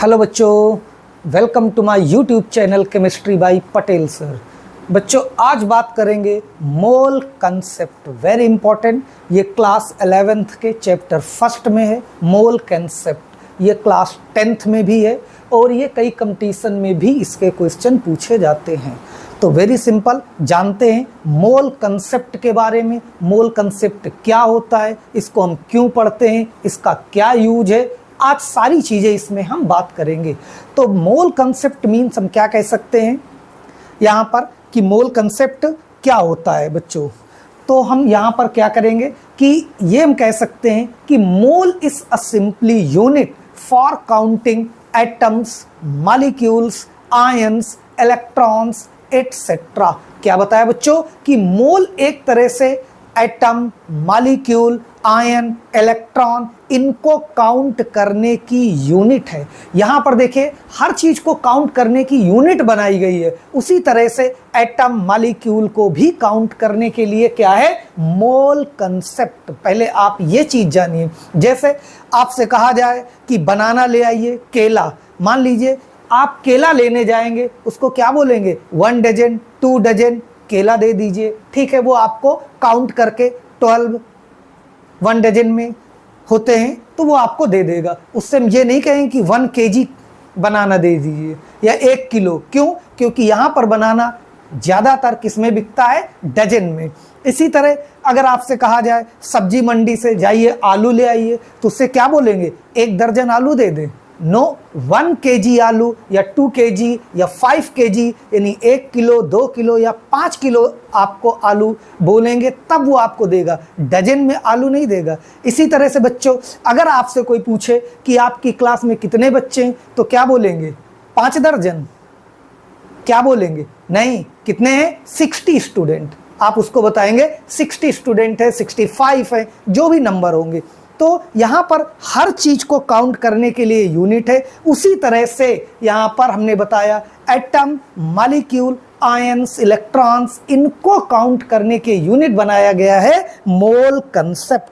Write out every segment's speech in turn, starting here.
Hello बच्चों, welcome to my YouTube channel chemistry by Patel sir. बच्चों आज बात करेंगे मोल कंसेप्ट, वेरी इंपॉर्टेंट। ये क्लास 11th के चैप्टर फर्स्ट में है मोल कंसेप्ट। ये क्लास 10th में भी है और ये कई कंपटीशन में भी इसके क्वेश्चन पूछे जाते हैं। तो वेरी सिंपल, जानते हैं मोल कंसेप्ट के बारे में। मोल कंसेप्ट क्या होता है, इसको हम क्यों पढ़ते हैं, इसका क्या यूज है, आज सारी चीज़ें इसमें हम बात करेंगे। तो मोल कंसेप्ट मीन्स हम क्या कह सकते हैं यहाँ पर कि मोल कंसेप्ट क्या होता है बच्चों। तो हम यहाँ पर क्या करेंगे कि ये हम कह सकते हैं कि mole is a simply unit for counting atoms, molecules, ions, electrons etcetera. क्या बताया बच्चों कि मोल एक तरह से एटम, मॉलिक्यूल, आयन, इलेक्ट्रॉन इनको काउंट करने की यूनिट है। यहाँ पर देखिए हर चीज को काउंट करने की यूनिट बनाई गई है। उसी तरह से एटम, मॉलिक्यूल को भी काउंट करने के लिए क्या है, मोल कंसेप्ट। पहले आप ये चीज जानिए। जैसे आपसे कहा जाए कि बनाना ले आइए, केला, मान लीजिए आप केला लेने जाएंगे, उसको क्या बोलेंगे, 1 डजन, 2 डजन केला दे दीजिए। ठीक है, वो आपको काउंट करके 12 1 डजन में होते हैं तो वो आपको दे देगा। उससे हम ये नहीं कहें कि 1 kg बनाना दे दीजिए या 1 किलो। क्यों? क्योंकि यहाँ पर बनाना ज़्यादातर किस में बिकता है, डजन में। इसी तरह अगर आपसे कहा जाए सब्जी मंडी से जाइए आलू ले आइए, तो उससे क्या बोलेंगे, 1 दर्जन आलू दे दें। नो, 1 kg आलू या 2 kg या 5 kg यानी 1 किलो, 2 किलो या 5 किलो आपको आलू बोलेंगे, तब वो आपको देगा, डजन में आलू नहीं देगा। इसी तरह से बच्चों अगर आपसे कोई पूछे कि आपकी क्लास में कितने बच्चे हैं, तो क्या बोलेंगे, 5 दर्जन। क्या बोलेंगे, नहीं, कितने हैं, 60 स्टूडेंट। आप उसको बताएंगे 60 स्टूडेंट है, 65 है, जो भी नंबर होंगे। तो यहाँ पर हर चीज को काउंट करने के लिए यूनिट है। उसी तरह से यहाँ पर हमने बताया एटम, मॉलिक्यूल, आयंस, इलेक्ट्रॉन्स इनको काउंट करने के यूनिट बनाया गया है मोल कंसेप्ट।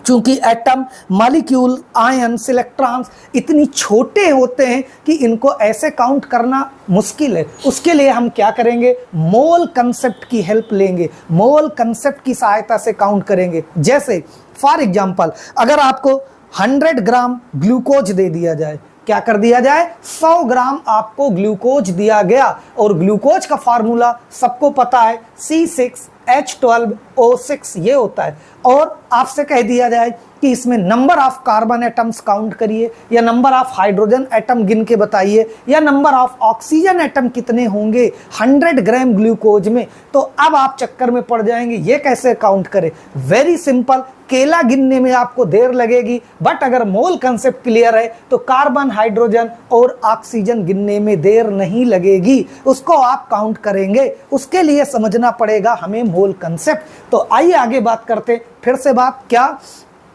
चूंकि एटम, मॉलिक्यूल, आयंस, इलेक्ट्रॉन्स इतनी छोटे होते हैं कि इनको ऐसे काउंट करना मुश्किल है। उसके लिए हम क्या करेंगे, मोल कंसेप्ट की हेल्प लेंगे, मोल कंसेप्ट की सहायता से काउंट करेंगे। जैसे फॉर एग्जांपल अगर आपको 100 ग्राम ग्लूकोज दे दिया जाए, क्या कर दिया जाए, 100 ग्राम आपको ग्लूकोज दिया गया, और ग्लूकोज का फार्मूला सबको पता है, C6H12O6 ये होता है। और आपसे कह दिया जाए कि इसमें number of carbon atoms count करिए, या नंबर ऑफ हाइड्रोजन एटम गिन के बताइए, या नंबर ऑफ ऑक्सीजन एटम कितने होंगे 100 ग्राम ग्लूकोज में। तो अब आप चक्कर में पड़ जाएंगे, ये कैसे काउंट करें। वेरी सिंपल, केला गिनने में आपको देर लगेगी, बट अगर मोल कंसेप्ट क्लियर है तो कार्बन, हाइड्रोजन और ऑक्सीजन गिनने में देर नहीं लगेगी, उसको आप काउंट करेंगे। उसके लिए समझना पड़ेगा हमें मोल कंसेप्ट। तो आइए आगे बात करते। फिर से बात क्या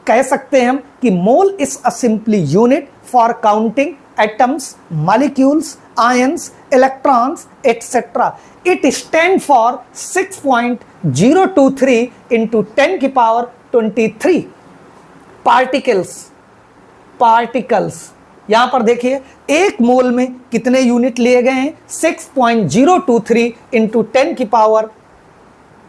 कह सकते हैं हम कि mole is a simply unit for counting atoms, molecules, ions, electrons etcetera. It stand for 6.023 into 10 की पावर 23 पार्टिकल्स। यहां पर देखिए एक मोल में कितने यूनिट लिए गए हैं, 6.023 into 10 की पावर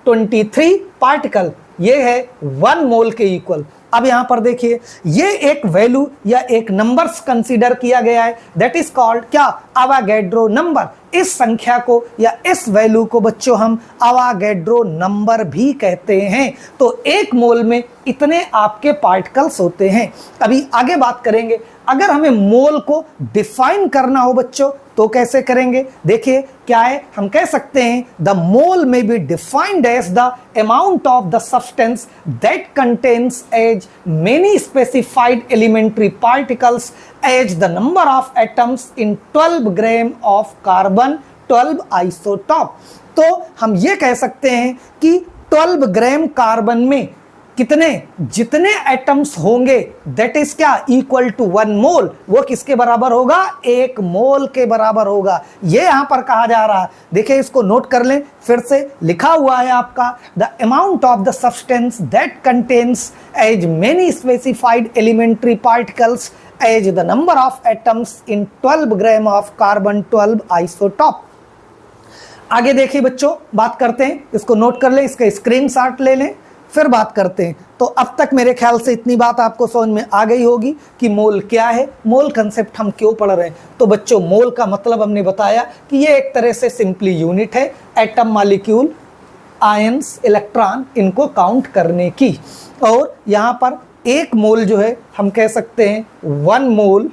23 पार्टिकल। ये है 1 मोल के इक्वल। अब यहां पर देखिए ये एक वैल्यू या एक नंबर्स कंसीडर किया गया है, दैट इज कॉल्ड क्या, अवागैड्रो नंबर। इस संख्या को या इस वैल्यू को बच्चों हम अवागैड्रो नंबर भी कहते हैं। तो 1 मोल में इतने आपके पार्टिकल्स होते हैं। अभी आगे बात करेंगे। अगर हमें मोल को डिफाइन करना हो बच्चों तो कैसे करेंगे, देखिए क्या है, हम कह सकते हैं the mole may be defined as the amount of the substance that contains as many specified elementary particles as the number of atoms in 12 gram of carbon 12 isotope. तो हम ये कह सकते हैं कि 12 ग्राम कार्बन में कितने, जितने एटम्स होंगे दैट इज क्या, इक्वल टू 1 मोल, वो किसके बराबर होगा, 1 मोल के बराबर होगा। ये यहां पर कहा जा रहा है, देखिए इसको नोट कर लें, फिर से लिखा हुआ है आपका, the amount of the substance that contains as many specified elementary particles as the number of atoms in 12 gram of carbon 12 isotope. आगे देखिए बच्चों, बात करते हैं, इसको नोट कर लें, इसका स्क्रीनशॉट ले लें, फिर बात करते हैं। तो अब तक मेरे ख्याल से इतनी बात आपको समझ में आ गई होगी कि मोल क्या है, मोल कंसेप्ट हम क्यों पढ़ रहे हैं। तो बच्चों मोल का मतलब हमने बताया कि ये एक तरह से सिंपली यूनिट है एटम, मॉलिक्यूल, आयंस, इलेक्ट्रॉन, इनको काउंट करने की। और यहाँ पर एक मोल जो है हम कह सकते हैं 1 मोल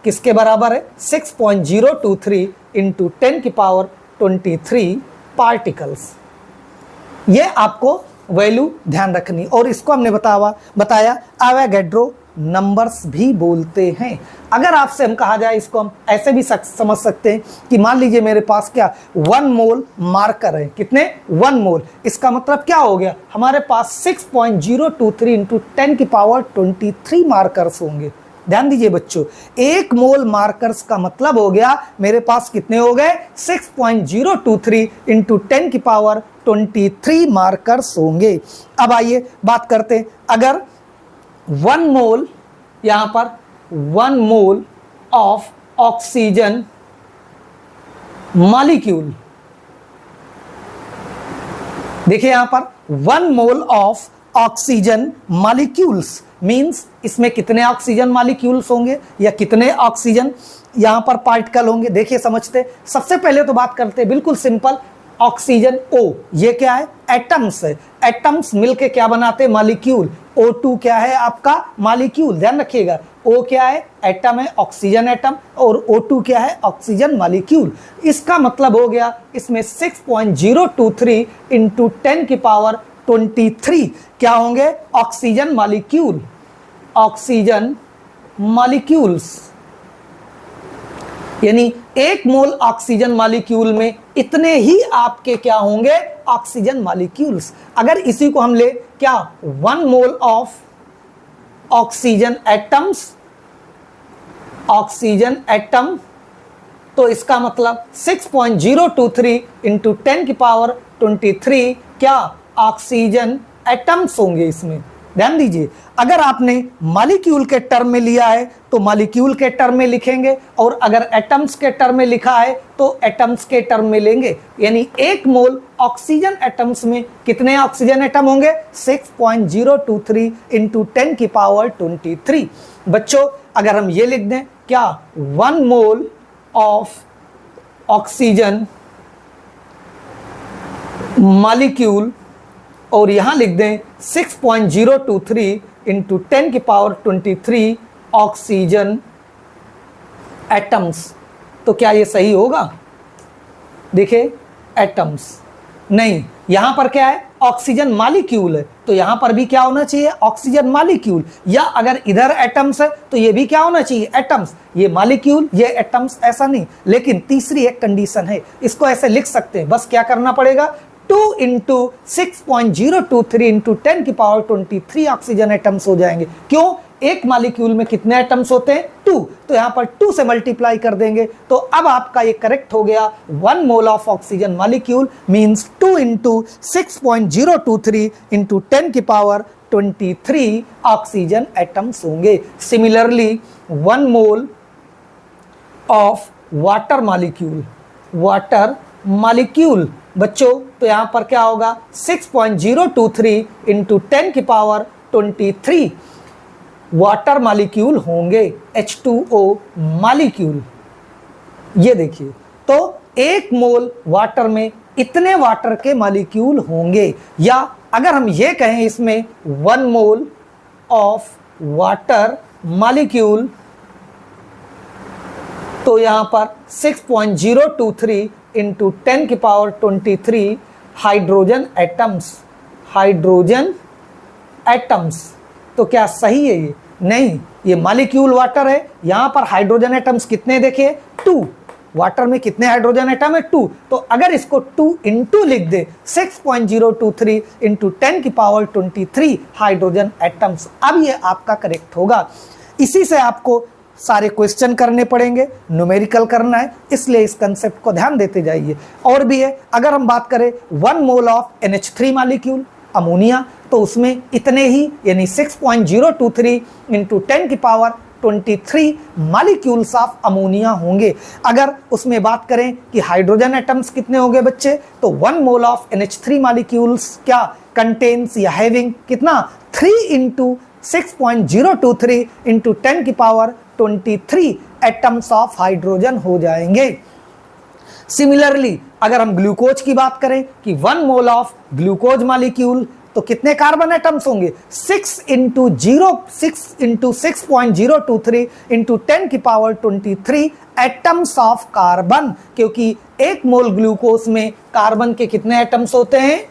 किसके बराबर है, 6.023 इंटू 10 की पावर 23 पार्टिकल्स। ये आपको वैल्यू ध्यान रखनी, और इसको हमने बताया एवोगैड्रो नंबर्स भी बोलते हैं। अगर आपसे हम कहा जाए, इसको हम ऐसे भी समझ सकते हैं कि मान लीजिए मेरे पास क्या 1 मोल मार्कर है, कितने, 1 मोल, इसका मतलब क्या हो गया, हमारे पास 6.023 इंटू 10 की पावर 23 मार्कर्स होंगे। ध्यान दीजिए बच्चों, 1 मोल मार्कर्स का मतलब हो गया मेरे पास कितने हो गए, 6.023 इंटू 10 की पावर 23 मार्कर्स होंगे। अब आइए बात करते हैं, अगर 1 मोल, यहां पर 1 मोल ऑफ ऑक्सीजन मॉलिक्यूल, देखिए यहां पर 1 mole of oxygen molecules means इसमें कितने ऑक्सीजन मॉलिक्यूल्स होंगे या कितने ऑक्सीजन यहां पर पार्टिकल होंगे। देखिए समझते, सबसे पहले तो बात करते हैं बिल्कुल सिंपल, ऑक्सीजन O, ये क्या है, एटम्स है, एटम्स मिलके क्या बनाते हैं, मॉलिक्यूल। O2 क्या है आपका, मॉलिक्यूल, ध्यान रखिएगा, O क्या है, एटम है, ऑक्सीजन एटम, और O2 क्या है, ऑक्सीजन मॉलिक्यूल। इसका मतलब हो गया इसमें 6.023 इंटू 10 की पावर 23 क्या होंगे, ऑक्सीजन मॉलिक्यूल, ऑक्सीजन मॉलिक्यूल्स। यानी 1 मोल ऑक्सीजन मॉलिक्यूल में इतने ही आपके क्या होंगे, ऑक्सीजन मॉलिक्यूल्स। अगर इसी को हम ले क्या, 1 mole of oxygen atoms, oxygen atom, तो इसका मतलब 6.023 इंटू 10 की पावर 23 क्या, ऑक्सीजन एटम्स होंगे इसमें। ध्यान दीजिए, अगर आपने मॉलिक्यूल के टर्म में लिया है तो मॉलिक्यूल के टर्म में लिखेंगे, और अगर एटम्स के टर्म में लिखा है तो एटम्स के टर्म में लेंगे। यानी 1 मोल ऑक्सीजन एटम्स में कितने ऑक्सीजन एटम होंगे, 6.023 इंटू 10 की पावर 23। बच्चों अगर हम ये लिख दें क्या, 1 मोल ऑफ ऑक्सीजन मॉलिक्यूल, और यहां लिख दें 6.023 इंटू 10 की पावर 23 ऑक्सीजन एटम्स, तो क्या ये सही होगा। देखिए एटम्स नहीं, यहां पर क्या है, ऑक्सीजन मॉलिक्यूल है, तो यहां पर भी क्या होना चाहिए, ऑक्सीजन मॉलिक्यूल। या अगर इधर एटम्स है तो ये भी क्या होना चाहिए, एटम्स, ये मॉलिक्यूल ये एटम्स, ऐसा नहीं। लेकिन तीसरी एक कंडीशन है, इसको ऐसे लिख सकते हैं, बस क्या करना पड़ेगा, 2 इंटू 6.023 इंटू 10 की पावर 23 ऑक्सीजन एटम्स हो जाएंगे। क्यों, एक मॉलिक्यूल में कितने एटम्स होते हैं, 2, तो यहां पर 2 से मल्टीप्लाई कर देंगे। तो अब आपका ये करेक्ट हो गया, 1 mole of oxygen molecule means 2 into 6.023 into 10 की पावर 23 ऑक्सीजन एटम्स होंगे। Similarly 1 mole of water molecule, water molecule बच्चों, तो यहां पर क्या होगा, 6.023 इंटू 10 की पावर 23 वाटर मॉलिक्यूल होंगे, H2O मॉलिक्यूल। ये देखिए, तो 1 मोल वाटर में इतने वाटर के मॉलिक्यूल होंगे। या अगर हम ये कहें इसमें 1 मोल ऑफ वाटर मॉलिक्यूल, तो यहां पर 6.023 इंटू 10 की power 23 hydrogen atoms, hydrogen atoms. तो क्या सही है ये, नहीं, ये मॉलिक्यूल वाटर है, यहां पर हाइड्रोजन एटम्स कितने देखिए, 2, वाटर में कितने हाइड्रोजन एटम है 2, तो अगर इसको 2 इंटू लिख दे 6.023 इंटू 10 की पावर 23 हाइड्रोजन एटम्स, अब ये आपका करेक्ट होगा। इसी से आपको सारे क्वेश्चन करने पड़ेंगे, न्यूमेरिकल करना है, इसलिए इस कंसेप्ट को ध्यान देते जाइए। और भी है, अगर हम बात करें 1 mole of NH3 molecule ammonia, तो उसमें इतने ही यानी 6.023 इंटू 10 की पावर 23 मॉलिक्यूल्स ऑफ अमोनिया होंगे। अगर उसमें बात करें कि हाइड्रोजन एटम्स कितने होंगे बच्चे, तो 1 मोल ऑफ NH3 मॉलिक्यूल्स क्या कंटेन्स या हैविंग कितना 3 इंटू 6.023 इंटू 10 की पावर 23 एटम्स ऑफ हाइड्रोजन हो जाएंगे। सिमिलरली अगर हम ग्लूकोज की बात करें कि 1 मोल ऑफ ग्लूकोज मॉलिक्यूल, तो कितने कार्बन एटम्स होंगे 6 इंटू 6.023 इंटू 10 की पावर 23 एटम्स ऑफ कार्बन, क्योंकि 1 मोल ग्लूकोज में कार्बन के कितने एटम्स होते हैं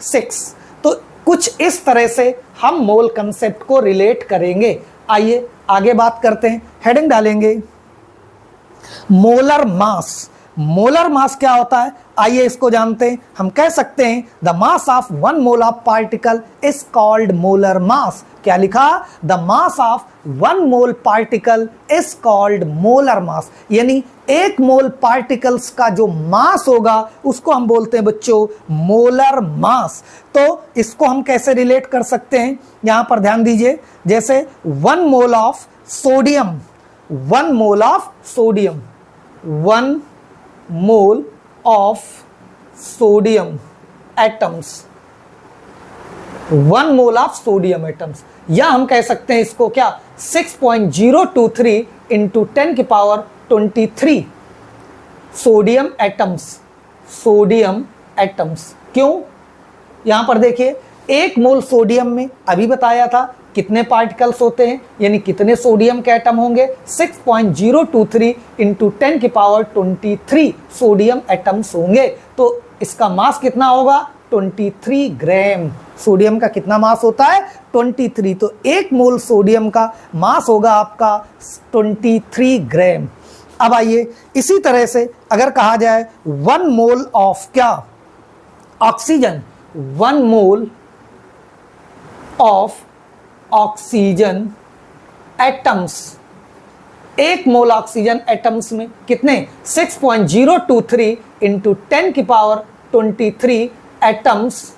6। तो कुछ इस तरह से हम मोल कंसेप्ट को रिलेट करेंगे। आइए आगे बात करते हैं, हेडिंग डालेंगे मोलर मास। मोलर मास क्या होता है, आइए इसको जानते हैं। हम कह सकते हैं the mass of 1 mole of particle is called molar mass. क्या लिखा, the mass of 1 mole particle is called molar mass, यानी 1 मोल पार्टिकल्स का जो मास होगा उसको हम बोलते हैं बच्चों मोलर मास। तो इसको हम कैसे रिलेट कर सकते हैं, यहां पर ध्यान दीजिए। जैसे 1 mole of sodium, 1 mole of sodium, 1 mole of sodium atoms, 1 mole of sodium atoms, या हम कह सकते हैं इसको क्या 6.023 इंटू 10 की power 23 sodium atoms, sodium atoms. क्यों, यहां पर देखिए 1 मोल सोडियम में अभी बताया था कितने पार्टिकल्स होते हैं, यानी कितने सोडियम के एटम होंगे 6.023 इंटू 10 की पावर 23 सोडियम एटम्स होंगे। तो इसका मास कितना होगा 23 ग्राम। सोडियम का कितना मास होता है 23, तो 1 मोल सोडियम का मास होगा आपका 23 ग्राम। अब आइए इसी तरह से अगर कहा जाए 1 मोल ऑफ क्या oxygen, 1 mole of oxygen atoms, 1 mole oxygen atoms में कितने 6.023 इंटू 10 की power 23 atoms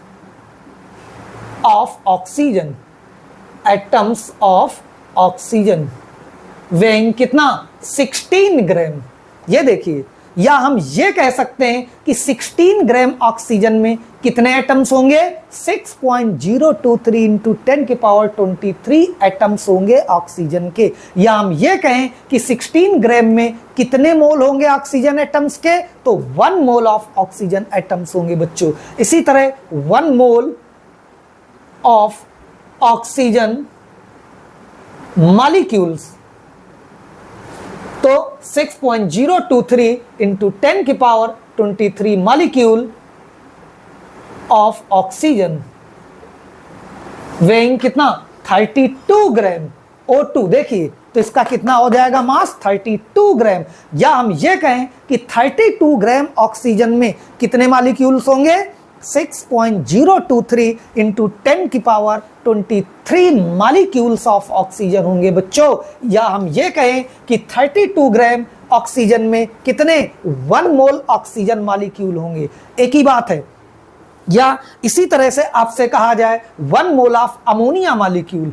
of oxygen, atoms of oxygen, weighing कितना 16 ग्राम। ये देखिए, या हम ये कह सकते हैं कि 16 ग्राम ऑक्सीजन में कितने एटम्स होंगे 6.023 इंटू 10 की पावर 23 एटम्स होंगे ऑक्सीजन के। या हम ये कहें कि 16 ग्राम में कितने मोल होंगे ऑक्सीजन एटम्स के, तो 1 मोल ऑफ ऑक्सीजन एटम्स होंगे बच्चों। इसी तरह 1 मोल ऑफ ऑक्सीजन मॉलिक्यूल्स, तो 6.023 इंटू 10 की power 23 molecule of oxygen, weighing कितना 32 ग्राम O2। देखिए तो इसका कितना हो जाएगा मास 32 ग्राम। या हम ये कहें कि 32 ग्राम ऑक्सीजन में कितने मॉलिक्यूल्स होंगे 6.023 इंटू 10 की पावर 23 मॉलिक्यूल्स ऑफ ऑक्सीजन होंगे बच्चों। या हम ये कहें कि 32 ग्राम ऑक्सीजन में कितने 1 मोल ऑक्सीजन मॉलिक्यूल होंगे, एक ही बात है। या इसी तरह से आपसे कहा जाए 1 mole of ammonia molecule,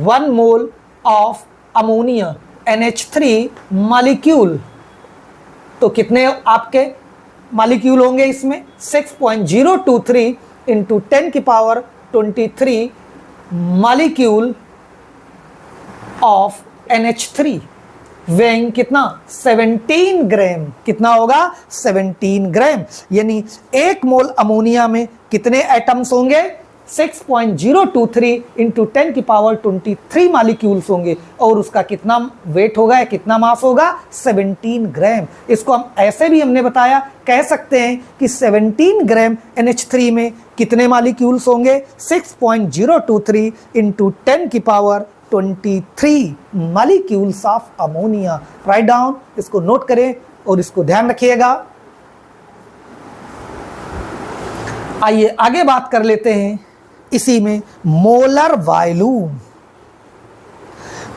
1 mole of ammonia NH3 molecule, तो कितने आपके मॉलिक्यूल होंगे इसमें 6.023 इंटू 10 की power 23 molecule of NH3, weighing कितना 17 ग्राम। कितना होगा 17 ग्राम। यानी 1 मोल अमोनिया में कितने एटम्स होंगे 6.023 इंटू 10 की पावर 23 मॉलिक्यूल्स होंगे, और उसका कितना वेट होगा, कितना मास होगा 17 ग्राम। इसको हम ऐसे भी हमने बताया, कह सकते हैं कि 17 ग्राम NH3 में कितने मॉलिक्यूल्स होंगे 6.023 इंटू 10 की power 23 molecules of ammonia. Write down, इसको नोट करें, और इसको ध्यान रखिएगा। आइए आगे बात कर लेते हैं इसी में मोलर वॉल्यूम।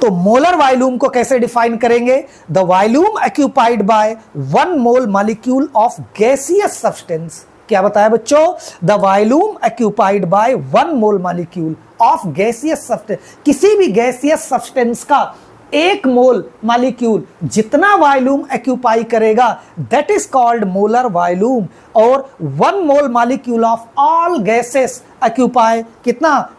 तो मोलर वॉल्यूम को कैसे डिफाइन करेंगे? The volume occupied by 1 mole molecule of gaseous substance. क्या बताया बच्चों? The volume occupied by 1 mole molecule of gaseous substance. किसी भी गैसियस सब्सटेंस का 1 मोल मॉलिक्यूल जितना वॉल्यूम ऑक्यूपाई करेगा that is called molar volume. और 1 mole molecule of all gases occupy कितना?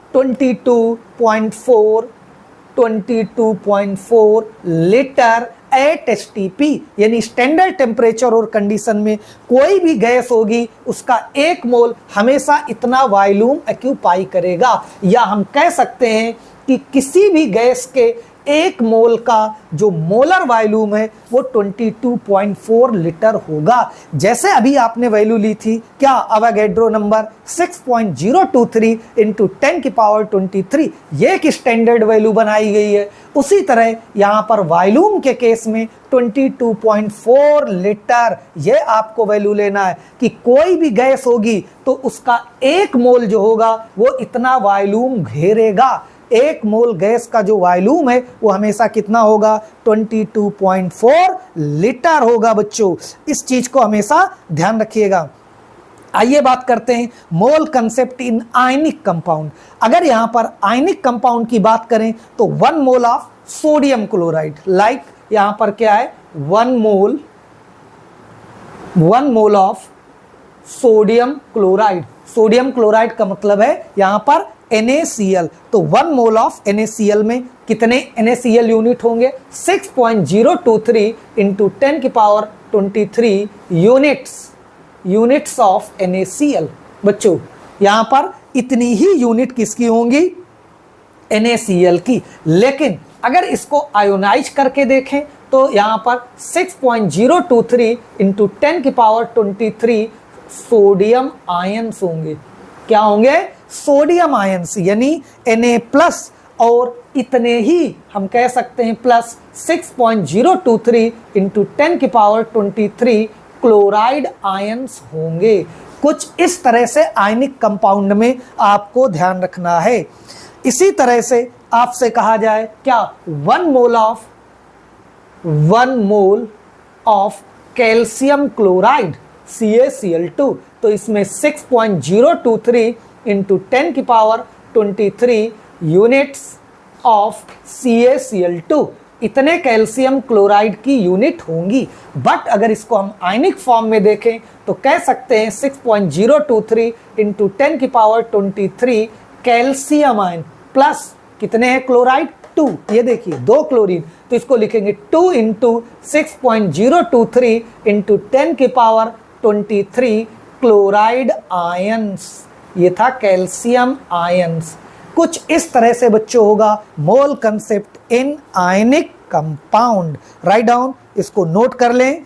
22.4 लीटर एट एसटीपी। यानी स्टैंडर्ड टेम्परेचर और condition में कोई भी गैस होगी उसका 1 मोल हमेशा इतना वॉल्यूम ऑक्यूपाई करेगा। या हम कह सकते हैं कि किसी भी गैस के 1 मोल का जो मोलर वॉल्यूम है वो 22.4 लीटर होगा। जैसे अभी आपने वैल्यू ली थी क्या? अवोगाड्रो नंबर 6.023 इंटू 10 की पावर 23, ये एक स्टैंडर्ड वैल्यू बनाई गई है। उसी तरह यहाँ पर वॉल्यूम के केस में 22.4 लीटर, ये आपको वैल्यू लेना है कि कोई भी गैस होगी तो उसका 1 मोल जो होगा वो इतना वॉल्यूम घेरेगा। 1 मोल गैस का जो वॉल्यूम है वो हमेशा कितना होगा? 22.4 लीटर होगा बच्चों। इस चीज को हमेशा ध्यान रखिएगा। आइए बात करते हैं मोल कंसेप्ट इन आयनिक कंपाउंड। अगर यहां पर आयनिक कंपाउंड की बात करें तो 1 mole of sodium chloride, like यहां पर क्या है? 1 mole of sodium chloride. Sodium chloride का मतलब है यहां पर NaCl। तो 1 मोल ऑफ NaCl में कितने NaCl यूनिट होंगे? 6.023 इंटू 10 की पावर 23 यूनिट्स ऑफ NaCl। बच्चों यहां पर इतनी ही यूनिट किसकी होंगी? NaCl की। लेकिन अगर इसको आयोनाइज करके देखें तो यहां पर 6.023 इंटू 10 की पावर 23 सोडियम आयंस होंगे। क्या होंगे? सोडियम आयंस, यानी Na+ और इतने ही हम कह सकते हैं प्लस 6.023 इंटू 10 की पावर 23 क्लोराइड आयंस होंगे। कुछ इस तरह से आयनिक कंपाउंड में आपको ध्यान रखना है। इसी तरह से आपसे कहा जाए क्या? 1 mole of calcium chloride CaCl2। तो इसमें 6.023 इंटू 10 की पावर 23 यूनिट्स ऑफ CaCl2, इतने कैल्शियम क्लोराइड की यूनिट होंगी। बट अगर इसको हम आयनिक फॉर्म में देखें तो कह सकते हैं 6.023 इंटू 10 की पावर 23 कैल्शियम आयन प्लस कितने हैं क्लोराइड? 2। ये देखिए 2 क्लोरीन, तो इसको लिखेंगे 2 इंटू 6.023 इंटू 10 की पावर 23 क्लोराइड आयंस। ये था कैल्शियम आयंस। कुछ इस तरह से बच्चों होगा मोल concept in ionic compound. Write down, इसको नोट कर लें।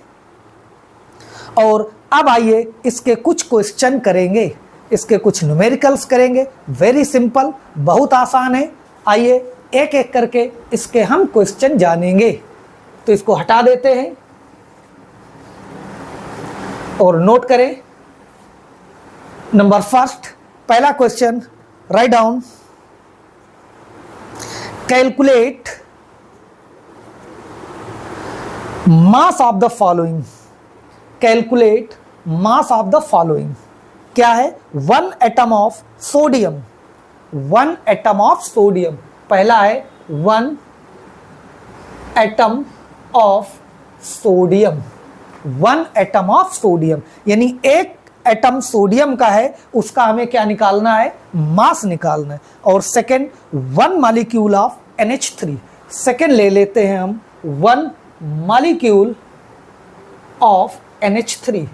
और अब आइए इसके कुछ क्वेश्चन करेंगे, इसके कुछ न्यूमेरिकल्स करेंगे। वेरी सिंपल, बहुत आसान है। आइए एक एक करके इसके हम क्वेश्चन जानेंगे। तो इसको हटा देते हैं और नोट करें। नंबर फर्स्ट, पहला question, write down. Calculate mass of the following. Calculate mass of the following क्या है? 1 atom of sodium. 1 atom of sodium, पहला है 1 atom of sodium. 1 atom of sodium यानी 1 एटम सोडियम का है, उसका हमें क्या निकालना है? मास निकालना है। और second 1 molecule of NH3। Second ले लेते हैं हम 1 मॉलिक्यूल ऑफ NH3,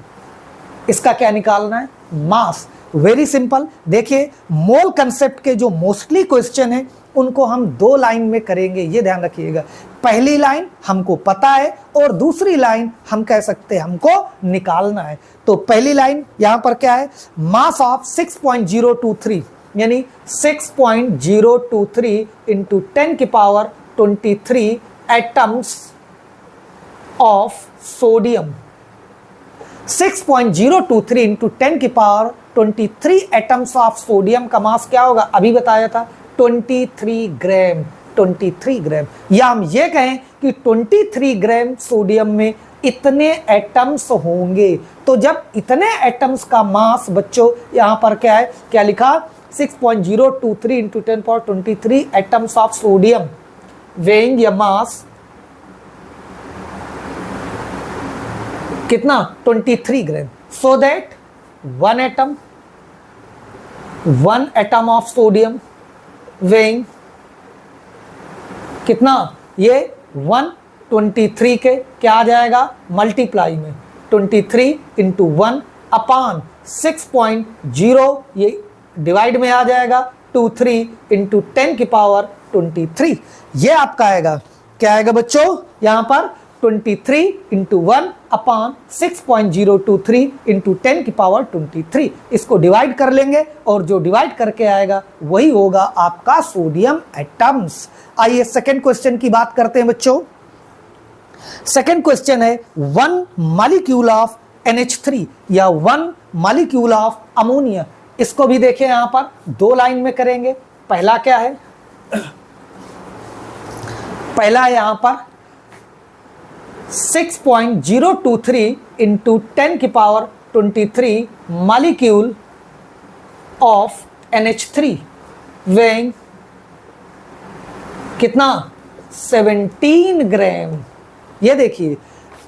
इसका क्या निकालना है? मास। Very simple. देखिए मोल कंसेप्ट के जो मोस्टली क्वेश्चन है उनको हम 2 लाइन में करेंगे, ये ध्यान रखिएगा। पहली लाइन हमको पता है और दूसरी लाइन हम कह सकते हैं हमको निकालना है। तो पहली लाइन यहां पर क्या है? मास ऑफ 6.023 यानी 6.023 इंटू 10 की power 23 atoms of sodium. 6.023 into 10 की पावर 23 एटम्स ऑफ सोडियम का मास क्या होगा, अभी बताया था 23 ग्राम। 23 ग्राम, या हम ये कहें कि 23 ग्राम सोडियम में इतने एटम्स होंगे। तो जब इतने एटम्स का मास बच्चों यहां पर क्या है, क्या लिखा, 6.023 into 10 power 23 atoms of sodium weighing या मास कितना, 23 gram. So that one atom of sodium weighing कितना, ये 123 के क्या आ जाएगा मल्टीप्लाई में 23 इंटू 1 अपान 6.0, ये डिवाइड में आ जाएगा 23 इंटू 10 की पावर 23। ये आपका आएगा, क्या आएगा बच्चों यहां पर 23 इंटू 1 अपान 6.023 इंटू 10 की पावर 23। इसको डिवाइड कर लेंगे और जो डिवाइड करके आएगा वही होगा आपका सोडियम एटम्स। आइए सेकेंड क्वेश्चन की बात करते हैं बच्चों। सेकेंड क्वेश्चन है 1 मॉलिक्यूल ऑफ NH3 या 1 मॉलिक्यूल ऑफ अमोनिया। इसको भी देखें, यहां पर दो लाइन में करेंगे। पहला क्या है, पहला है यहां पर 6.023 इंटू 10 की power 23 molecule of NH3 weighing कितना 17 ग्राम। ये देखिए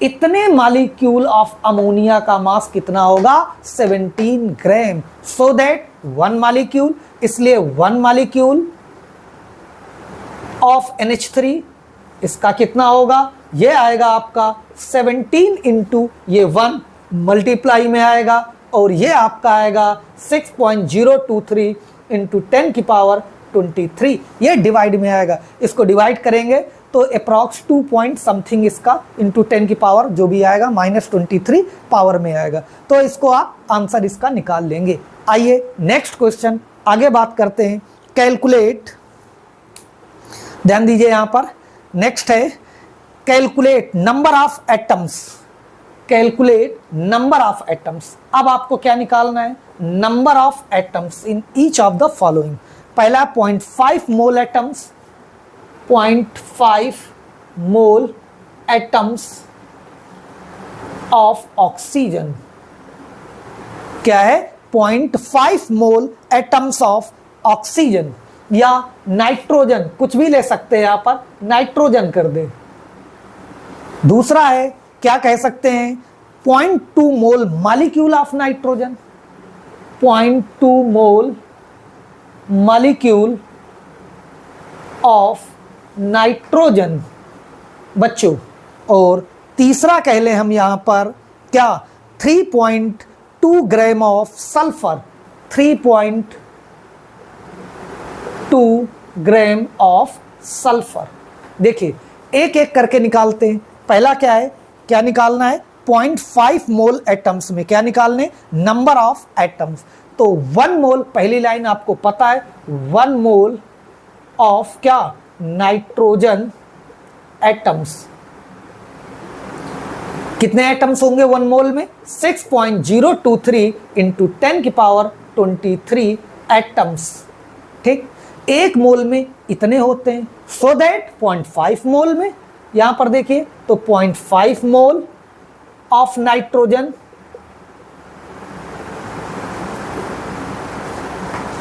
इतने मॉलिक्यूल ऑफ अमोनिया का मास कितना होगा 17 ग्राम। सो दैट वन मॉलिक्यूल, इसलिए वन मॉलिक्यूल ऑफ NH3 इसका कितना होगा, ये आएगा आपका 17 इंटू ये 1 मल्टीप्लाई में आएगा और ये आपका आएगा 6.023 इंटू 10 की पावर 23, ये डिवाइड में आएगा। इसको डिवाइड करेंगे तो अप्रॉक्स 2 पॉइंट समथिंग इसका इंटू 10 की पावर जो भी आएगा -23 पावर में आएगा। तो इसको आप आंसर इसका निकाल लेंगे। आइए नेक्स्ट क्वेश्चन आगे बात करते हैं। कैलकुलेट, ध्यान दीजिए यहां पर नेक्स्ट है calculate number of atoms. Calculate number of atoms. अब आपको क्या निकालना है, number of atoms in each of the following. पहला 0.5 mole atoms, 0.5 mole atoms of oxygen. क्या है 0.5 मोल एटम्स ऑफ ऑक्सीजन या नाइट्रोजन, कुछ भी ले सकते हैं यहां पर, नाइट्रोजन कर दे। दूसरा है क्या कह सकते हैं 0.2 mole molecule of nitrogen, 0.2 mole molecule of nitrogen बच्चों। और तीसरा कह ले हम यहां पर क्या 3.2 gram of sulphur, 3.2 gram of sulphur. देखिए एक एक करके निकालते हैं। पहला क्या है, क्या निकालना है 0.5 मोल एटम्स में क्या निकालने, नंबर ऑफ एटम्स। तो 1 मोल, पहली लाइन आपको पता है 1 मोल ऑफ क्या नाइट्रोजन एटम्स। कितने एटम्स होंगे 1 मोल में, 6.023 इंटू 10 की पावर 23 एटम्स। ठीक, 1 मोल में इतने होते हैं। सो दैट 0.5 मोल में यहां पर देखिए तो 0.5 मोल ऑफ नाइट्रोजन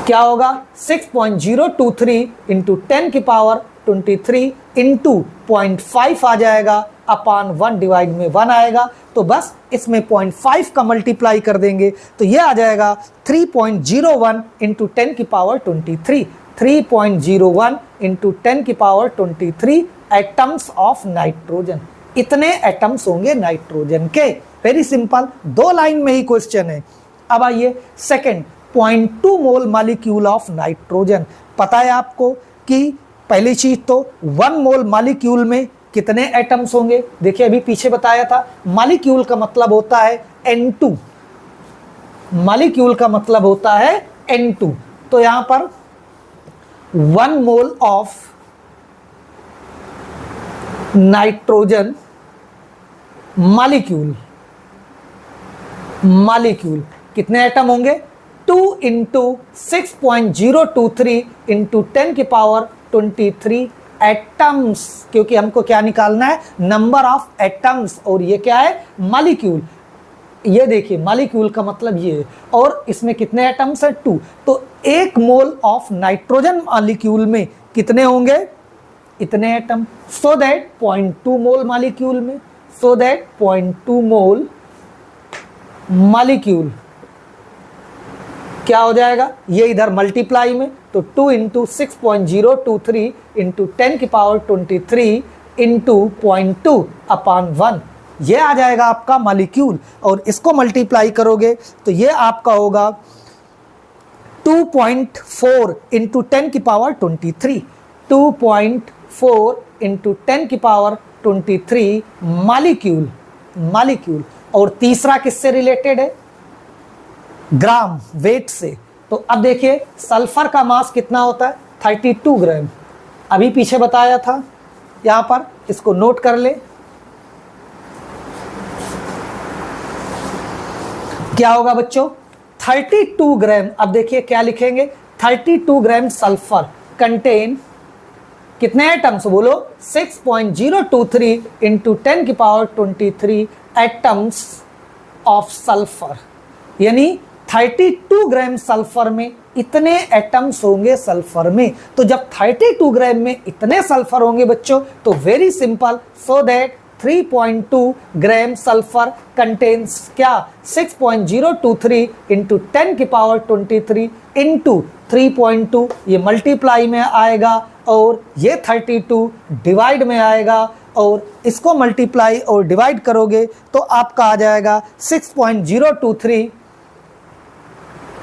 क्या होगा 6.023 इंटू 10 की पावर 23 इंटू 0.5 आ जाएगा अपान 1 डिवाइड में 1 आएगा। तो बस इसमें 0.5 का मल्टीप्लाई कर देंगे तो ये आ जाएगा 3.01 इंटू 10 की पावर 23, 3.01 इंटू 10 की पावर 23 एटम्स ऑफ नाइट्रोजन। इतने एटम्स होंगे नाइट्रोजन के। वेरी सिंपल, 2 लाइन में ही क्वेश्चन है। अब आइए second, 0.2 mole molecule of nitrogen. पता है आपको कि पहली चीज तो 1 मोल मॉलिक्यूल में कितने एटम्स होंगे। देखिए अभी पीछे बताया था मॉलिक्यूल का मतलब होता है N2, मॉलिक्यूल का मतलब होता है N2। तो यहां पर 1 mole of nitrogen molecule molecule. कितने एटम होंगे? 2 इंटू 6.023 इंटू 10 की पावर 23 एटम्स, क्योंकि हमको क्या निकालना है? Number of atoms. और ये क्या है? मॉलिक्यूल। ये देखिए मॉलिक्यूल का मतलब ये है। और इसमें कितने एटम्स है? 2। तो 1 मोल ऑफ नाइट्रोजन मॉलिक्यूल में कितने होंगे? इतने atom. So that 0.2 mole molecule में, सो दैट 0.2 मोल मॉलिक्यूल क्या हो जाएगा? ये इधर मल्टीप्लाई में, तो 2 इंटू 6.023 इंटू 10 की पावर 23 इंटू 0.2 अपॉन 1, ये आ जाएगा आपका मॉलिक्यूल। और इसको मल्टीप्लाई करोगे तो ये आपका होगा 2.4 इंटू 10 की पावर 23, 2.4 इंटू 10 की पावर 23 मॉलिक्यूल, मॉलिक्यूल। और तीसरा किससे रिलेटेड है? ग्राम, वेट से। तो अब देखिए सल्फर का मास कितना होता है? 32 ग्राम। अभी पीछे बताया था, यहां पर इसको नोट कर ले। क्या होगा बच्चों? 32 ग्राम। अब देखिए क्या लिखेंगे? 32 ग्राम सल्फर कंटेन कितने एटम्स? बोलो 6.023 इंटू 10 की पावर 23 एटम्स ऑफ सल्फर। यानी 32 ग्राम सल्फर में इतने एटम्स होंगे सल्फर में। तो जब 32 ग्राम में इतने सल्फर होंगे बच्चों, तो very simple, so that 3.2 gram sulphur contains क्या? 6.023 इंटू 10 की पावर 23 इंटू 3.2, ये मल्टीप्लाई में आएगा और ये 32 डिवाइड में आएगा। और इसको मल्टीप्लाई और डिवाइड करोगे तो आपका आ जाएगा 6.023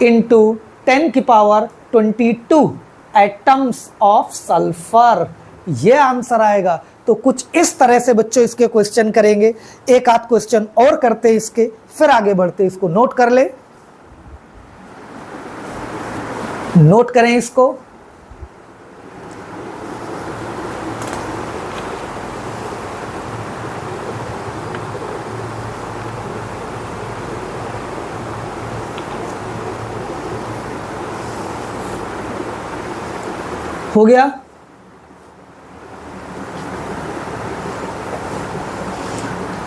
इंटू 10 की पावर 22 एटम्स ऑफ सल्फर, ये आंसर आएगा। तो कुछ इस तरह से बच्चों इसके क्वेश्चन करेंगे। एक आध क्वेश्चन और करते इसके, फिर आगे बढ़ते। इसको नोट कर ले, नोट करें इसको। हो गया?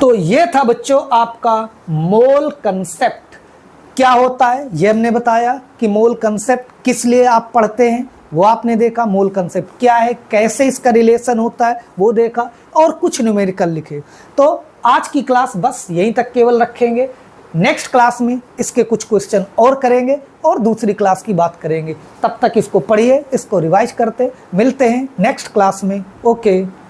तो ये था बच्चों आपका मोल कंसेप्ट। क्या होता है ये हमने बताया कि मोल कंसेप्ट किस लिए आप पढ़ते हैं वो आपने देखा। मोल कंसेप्ट क्या है, कैसे इसका रिलेशन होता है वो देखा, और कुछ न्यूमेरिकल लिखे। तो आज की क्लास बस यहीं तक केवल रखेंगे। नेक्स्ट क्लास में इसके कुछ क्वेश्चन और करेंगे और दूसरी क्लास की बात करेंगे। तब तक इसको पढ़िए, इसको रिवाइज करते। मिलते हैं नेक्स्ट क्लास में। ओके।